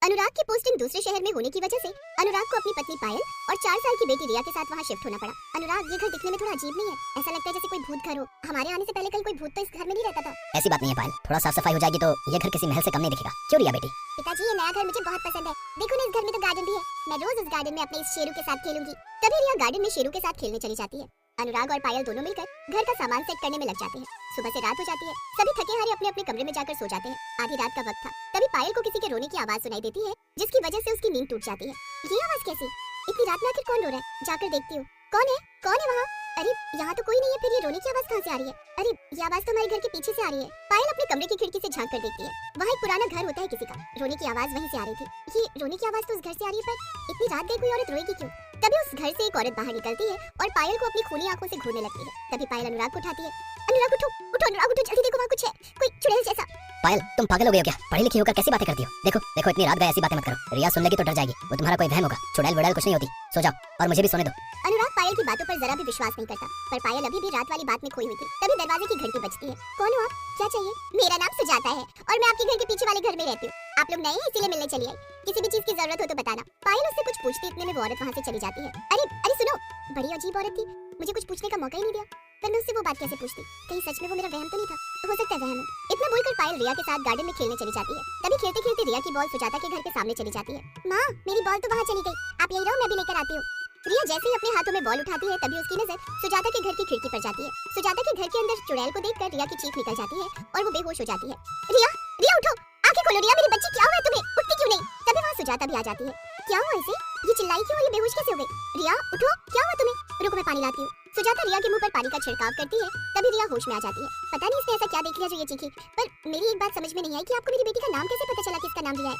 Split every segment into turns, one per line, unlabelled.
अनुराग की पोस्टिंग दूसरे शहर में होने की वजह से अनुराग को अपनी पत्नी पायल और 4 साल की बेटी रिया के साथ वहाँ शिफ्ट होना पड़ा। अनुराग, ये घर दिखने में थोड़ा अजीब नहीं है? ऐसा लगता है जैसे कोई भूत घर हो। हमारे आने से पहले कल कोई भूत तो इस घर में नहीं रहता था।
ऐसी बात नहीं है पायल, थोड़ा साफ सफाई हो जाएगी तो ये घर किसी महल से कम नहीं दिखेगा। क्यों रिया बेटी?
पिताजी, ये नया घर मुझे बहुत पसंद है। देखो ना, इस घर में तो गार्डन भी है। मैं रोज उस गार्डन में अपने इस शेरू के साथ खेलूंगी। तभी रिया गार्डन में शेरू के साथ खेलने चली जाती है। अनुराग और पायल दोनों मिलकर घर का सामान सेट करने में लग जाते हैं। सुबह से रात हो जाती है। सभी थके हारे अपने अपने कमरे में जाकर सो जाते हैं। आधी रात का वक्त था, तभी पायल को किसी के रोने की आवाज सुनाई देती है, जिसकी वजह से उसकी नींद टूट जाती है। ये आवाज कैसी? इतनी रात में आखिर कौन रो रहा है? जाकर देखती हूँ। कौन है वहाँ? अरे यहाँ तो कोई नहीं है, फिर ये रोने की आवाज कहाँ से आ रही है? अरे ये आवाज तो हमारे घर के पीछे से आ रही है। पायल अपने कमरे की खिड़की से झांक कर देखती है। वहाँ एक पुराना घर होता है किसी का। रोने की आवाज वहीं से आ रही थी। ये रोने की आवाज तो उस घर से आ रही है, पर इतनी रात गई कोई औरत रोएगी क्यों? तभी उस घर से एक औरत बाहर निकलती है और पायल को अपनी खूनी आंखों से घूरने लगती है। तभी पायल अनुराग को उठाती है। अनुराग उठो, उठो अनुराग उठो, जल्दी देखो वहाँ कुछ है, कोई चुड़ैल जैसा।
पायल, तुम पागल हो गई हो क्या? पढ़ी लिखी होकर कैसी बातें करती हो? देखो देखो, इतनी रात गए ऐसी बातें मत करो। रिया सुन लेगी तो डर जाएगी। वो तुम्हारा कोई वहम होगा। चुड़ैल वुड़ैल कुछ नहीं होती। सो जाओ और मुझे भी सोने दो।
अनुराग पायल की बातों पर जरा भी विश्वास नहीं करता, पर पायल अभी भी रात वाली बात में खोई हुई थी। तभी दरवाजे की घंटी बजती है। कौन हो आप? क्या चाहिए? मेरा नाम सुजाता है और मैं आपके घर के पीछे वाले घर में रहती हूँ। आप लोग नए हैं इसीलिए मिलने चली आई। किसी भी चीज की जरूरत हो तो बताना। पायल उससे कुछ पूछती, इतने में वो औरत वहाँ से चली जाती है। अरे सुनो, बड़ी अजीब औरत थी। मुझे कुछ पूछने का मौका ही नहीं दिया, पर मैं उससे वो बात कैसे पूछती? कहीं सच में वो मेरा वहम तो नहीं था? हो सकता है वहम हो। इतना बोलकर पायल रिया के साथ गार्डन में खेलने चली जाती है। तभी खेलते खेलते रिया की बॉल सुजाता के घर के सामने चली जाती है। माँ, मेरी बॉल तो वहाँ चली गई, आप यही रहो, मैं भी लेकर आती हूँ। रिया जैसे ही अपने हाथों में बॉल उठाती है, तभी उसकी नजर सुजाता के घर की खिड़की पर जाती है। सुजाता के घर के अंदर चुड़ैल को देखकर रिया की चीख निकल जाती है और वो बेहोश हो जाती है। रिया, रिया उठो, आंखें खोलो। रिया मेरी बच्ची, क्या हुआ है तुम्हें? उठती क्यों नहीं? तभी वहाँ सुजाता भी आ जाती है। क्या हुआ इसे? ये चिल्लाई क्यों? ये बेहोश कैसे हो गई? रिया उठो, क्या हुआ तुम्हें? रुको, मैं पानी लाती हूँ। सुजाता रिया के मुंह पर पानी का छिड़काव करती है। तभी रिया होश में आ जाती है। पता नहीं इसने ऐसा क्या देख लिया जो ये चीखी। पर मेरी एक बात समझ में नहीं आई कि आपको मेरी बेटी का नाम कैसे पता चला, किसका नाम रिया है?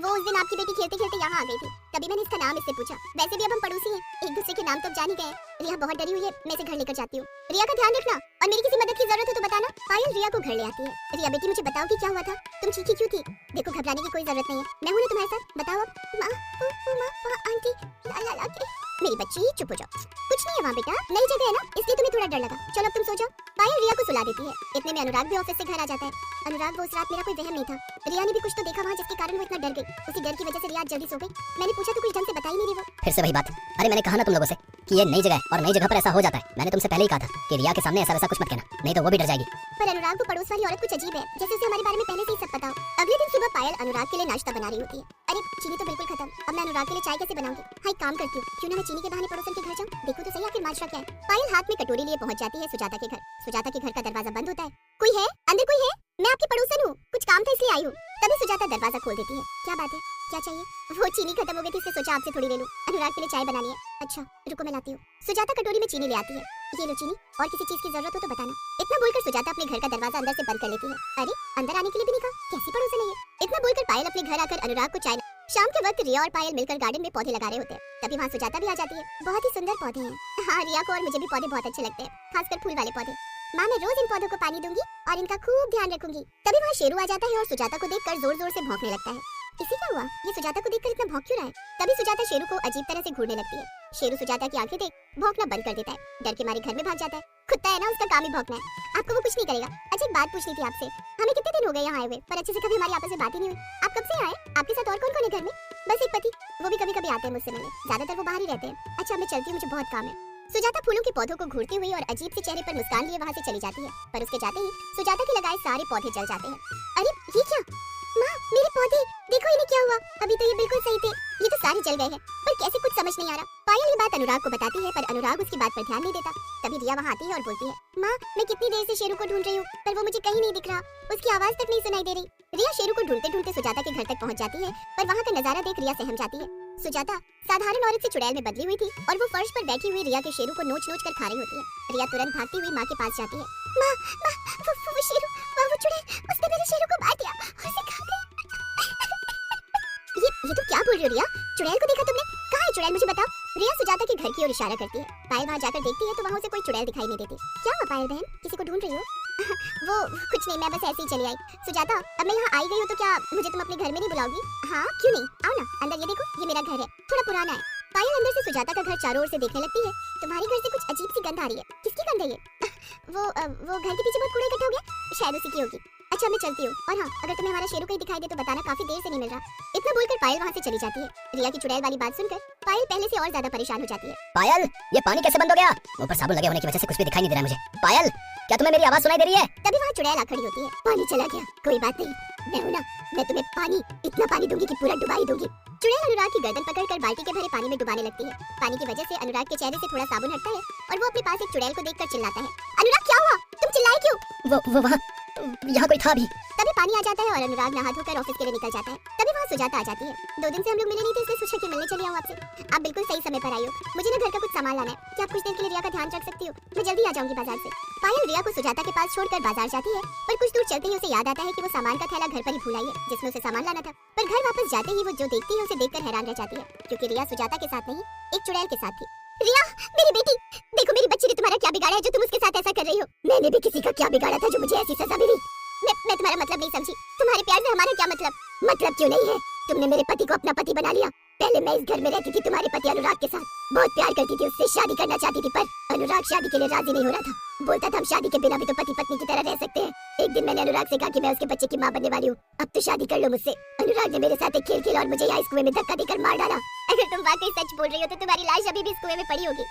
वो उस दिन आपकी बेटी खेलते खेलते यहाँ आ गई थी, तभी मैंने इसका नाम इससे पूछा। वैसे भी अब हम पड़ोसी हैं, एक दूसरे के नाम तो जान ही गए। रिया बहुत डरी हुई है, मैं इसे घर लेकर जाती हूँ। रिया का ध्यान रखना और मेरी किसी मदद की जरूरत हो तो बताना। पायल रिया को घर ले आती है। रिया बेटी, मुझे बताओ कि क्या हुआ था? तुम चीखी क्यों थी? देखो, घबराने की कोई जरूरत नहीं है, मैं हूँ ना तुम्हारे साथ। बताओ अब। माँ, आंटी, ला के। मेरी बच्ची चुप हो जाओ, कुछ नहीं है वहाँ बेटा, नई जगह है ना, इसलिए तुम्हें थोड़ा डर लगा। चलो अब तुम सो जाओ। पायल रिया को सुला देती है। इतने में अनुराग भी ऑफिस से घर आ जाता है। अनुराग, वो उस रात मेरा कोई वहम नहीं था। रिया ने भी कुछ तो देखा वहाँ, जिसके कारण वो इतना डर गई। उसी डर की वजह से रिया जल्दी सो गई। मैंने पूछा तो कुछ ढंग से बता ही नहीं रही वो।
फिर से वही बात। अरे मैंने कहा ना तुम लोगों से कि ये नई जगह है और नई जगह पर ऐसा हो जाता है। मैंने तुमसे पहले ही कहा था कि रिया के सामने ऐसा वैसा कुछ मत कहना, नहीं तो वो भी डर जाएगी।
पर अनुराग, वो पड़ोस वाली औरत कुछ अजीब है, जैसे उसे हमारे बारे में पहले से ही सब पता हो। अगले दिन सुबह पायल अनुराग के लिए नाश्ता बना रही होती है। अरे चीनी तो बिल्कुल खत्म, अब मैं अनुराग के लिए चाय कैसे बनाऊंगी? हाँ, एक काम करती हूँ, क्यों ना मैं चीनी के बहाने पड़ोसन के घर जाऊँ, देखो तो सही आखिर माजरा क्या है। पायल हाथ में कटोरी लिए पहुंच जाती है सुजाता के घर। सुजाता के घर का दरवाजा बंद होता है। कोई है अंदर? कोई है? मैं आपकी पड़ोसन हूँ, कुछ काम था इसलिए आई हूँ। तभी सुजाता दरवाजा खोल देती है। क्या बात है, क्या चाहिए? वो चीनी खत्म हो गई थी, इसलिए सोचा आपसे थोड़ी ले लूं। अनुराग के लिए चाय बनानी है। अच्छा रुको, मैं लाती हूँ। सुजाता कटोरी में चीनी ले आती है। ये लो चीनी, और किसी चीज की जरूरत हो तो बताना। इतना बोलकर सुजाता अपने घर का दरवाजा अंदर से बंद कर लेती है। अरे अंदर आने के लिए भी नहीं कहा, कैसी पड़ोसन है ये? इतना बोलकर पायल अपने घर आकर अनुराग को चाय। शाम के वक्त रिया और पायल मिलकर गार्डन में पौधे लगा रहे होते हैं। तभी वहाँ सुजाता भी आ जाती है। बहुत ही सुंदर पौधे हैं। हाँ, रिया को और मुझे भी पौधे बहुत अच्छे लगते हैं, खासकर फूल वाले पौधे। माँ, मैं रोज इन पौधों को पानी दूंगी और इनका खूब ध्यान रखूंगी। तभी वहाँ शेरू आ जाता है और सुजाता को देखकर जोर जोर से भौंकने लगता है। इसे क्या हुआ? ये सुजाता को देखकर इतना भौंक क्यों रहा है? तभी सुजाता शेरू को अजीब तरह से घूरने लगती है। शेरू सुजाता की आंखें देख भौंकना बंद कर देता है। डर के मारे घर में भाग जाता है। कुत्ता है ना, उसका काम ही भौंकना है, आपको वो कुछ नहीं करेगा। अच्छा, एक बात पूछनी थी आपसे, हमें कितने दिन हो गए यहाँ आए हुए, पर अच्छे से कभी हमारी आपस में बात ही नहीं हुई। आप कब से आए? आपके साथ और कौन कौन है घर में? बस एक पति, वो भी कभी कभी आते हैं मुझसे मिलने, ज्यादातर वो बाहर ही रहते हैं। अच्छा मैं चलती हूँ, मुझे बहुत काम है। सुजाता फूलों के पौधों को घूरती हुई और अजीब से चेहरे पर मुस्कान लिए वहाँ से चली जाती है। पर उसके जाते ही सुजाता के लगाए सारे पौधे जल जाते हैं। अरे ये क्या? माँ, मेरे पौधे देखो, इन्हें क्या हुआ? अभी तो ये बिल्कुल सही थे, ये तो सारे जल गए हैं, पर कैसे कुछ समझ नहीं आ रहा। पायल ये बात अनुराग को बताती है, पर अनुराग उसकी बात पर ध्यान नहीं देता। तभी रिया वहाँ आती है और बोलती है, माँ मैं कितनी देर से शेरू को ढूंढ रही हूँ, पर वो मुझे कहीं नहीं दिख रहा, उसकी आवाज तक नहीं सुनाई दे रही। रिया शेरू को ढूंढते ढूंढते सुजाता के घर तक पहुँच जाती है, पर वहाँ का नजारा देख रिया सहम जाती है। सुजाता साधारण औरत से चुड़ैल में बदली हुई थी और वो फर्श पर बैठी हुई रिया के शेरू को नोच नोच कर खा रही होती है। रिया तुरंत भागती हुई माँ के पास जाती है। माँ, वो शेरू, वो चुड़ैल, उसने मेरे शेरू को मार दिया और उसे खा गई। ये तो क्या बोल रही हो रिया? चुड़ैल को देखा तुमने? कहाँ है चुड़ैल, मुझे बताओ। रिया सुजाता के घर की ओर इशारा करती है। पायल वहाँ जाकर देखती है तो वहाँ उसे कोई चुड़ैल दिखाई नहीं देती। क्या हुआ पायल बहन, किसी को ढूंढ रही हो? वो कुछ नहीं, मैं बस ऐसे ही चली आई। सुजाता, अब मैं यहाँ आई गई हूँ तो क्या मुझे तुम अपने घर में नहीं बुलाओगी? हाँ क्यों नहीं, आओ ना अंदर, ये देखो ये मेरा घर है, थोड़ा पुराना है। पायल अंदर से सुजाता का घर चारों ओर से देखने लगती है। तुम्हारे घर से कुछ अजीब सी गंध आ रही है, किसकी गंध है ये? वो घर के पीछे बहुत कूड़ा इकट्ठा हो गया, शायद उसी की होगी। अच्छा मैं चलती हूँ। और हाँ, अगर तुम्हें हमारा शेरू कहीं दिखाई दे तो बताना, काफी देर से नहीं मिल रहा। इतना बोलकर पायल वहाँ से चली जाती है। रिया की चुड़ैल वाली बात सुनकर पायल पहले से और ज्यादा परेशान हो जाती है।
पायल, ये पानी कैसे बंद हो गया? ऊपर साबुन लगे होने की वजह से कुछ भी दिखाई नहीं दे रहा है मुझे। पायल, क्या तुम्हें मेरी आवाज सुनाई दे रही है?
तभी वहाँ चुड़ैल आ खड़ी होती है। पानी चला गया, कोई बात नहीं, मैं हूँ ना, मैं तुम्हें पानी, इतना पानी दूंगी कि पूरा डुबा ही दूंगी। चुड़ैल अनुराग की गर्दन पकड़कर बाल्टी के भरे पानी में डुबाने लगती है। पानी की वजह से अनुराग के चेहरे से थोड़ा साबुन हटता है और वो अपने पास एक चुड़ैल को देखकर चिल्लाता है, अनुराग क्या हुआ, तुम चिल्लाए क्यों?
वो वहाँ, यहाँ कोई था भी।
तभी पानी आ जाता है और अनुराग नहा धोकर ऑफिस के लिए निकल जाता है। तभी वहाँ सुजाता आ जाती है। 2 दिन से हम लोग मिले नहीं थे, इसलिए सोचा कि मिलने चली आऊँ आपसे। आप बिल्कुल सही समय पर आई हो। मुझे ना घर का कुछ सामान लाना है, क्या आप कुछ देर के लिए रिया का ध्यान रख सकती हो? मैं जल्दी आ जाऊंगी बाजार से। पायल रिया को सुजाता के पास छोड़कर बाजार जाती है, पर कुछ दूर चलते ही उसे याद आता है कि वो सामान का थैला घर पर ही भूल आई है, जिसमें उसे सामान लाना था। पर घर वापस जाते ही वो जो देखती है उसे देखकर हैरान रह जाती है, क्योंकि रिया सुजाता के साथ नहीं, एक चुड़ैल के साथ थी। रिया, मेरी बेटी, देखो मेरी बच्ची ने तुम्हारा क्या बिगाड़ा है जो तुम उसके साथ ऐसा कर रही हो? मैंने भी किसी का क्या बिगाड़ा था जो मुझे ऐसी सजा मिली? मैं तुम्हारा मतलब नहीं समझी। तुम्हारे प्यार से हमारा क्या मतलब? मतलब क्यों नहीं है? तुमने मेरे पति को अपना पति बना लिया। पहले मैं इस घर में रहती थी तुम्हारे पति अनुराग के साथ, बहुत प्यार करती थी, उससे शादी करना चाहती थी, पर अनुराग शादी के लिए राजी नहीं हो रहा था। बोलता था हम शादी के बिना भी तो पति पत्नी की तरह रह सकते हैं। एक दिन मैंने अनुराग से कहा कि मैं उसके बच्चे की माँ बनने वाली हूँ, अब तो शादी कर लो मुझसे। अनुराग ने मेरे साथ एक खेल खेला और मुझे यहाँ इस कुएं में धक्का देकर मार डाला। अगर तुम वाकई सच बोल रही हो तो तुम्हारी लाश अभी भी इस कुएं में पड़ी होगी।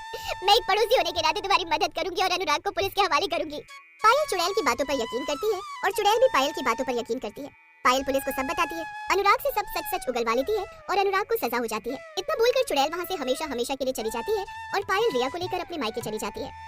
मैं एक पड़ोसी होने के नाते तुम्हारी मदद करूंगी और अनुराग को पुलिस के हवाले करूंगी। पायल चुड़ैल की बातों पर यकीन करती है और चुड़ैल भी पायल की बातों पर यकीन करती है। पायल पुलिस को सब बताती है, अनुराग से सब सच सच उगलवा लेती है और अनुराग को सजा हो जाती है। इतना बोलकर चुड़ैल वहाँ से हमेशा हमेशा के लिए चली जाती है और पायल रिया को लेकर अपने मायके चली जाती है।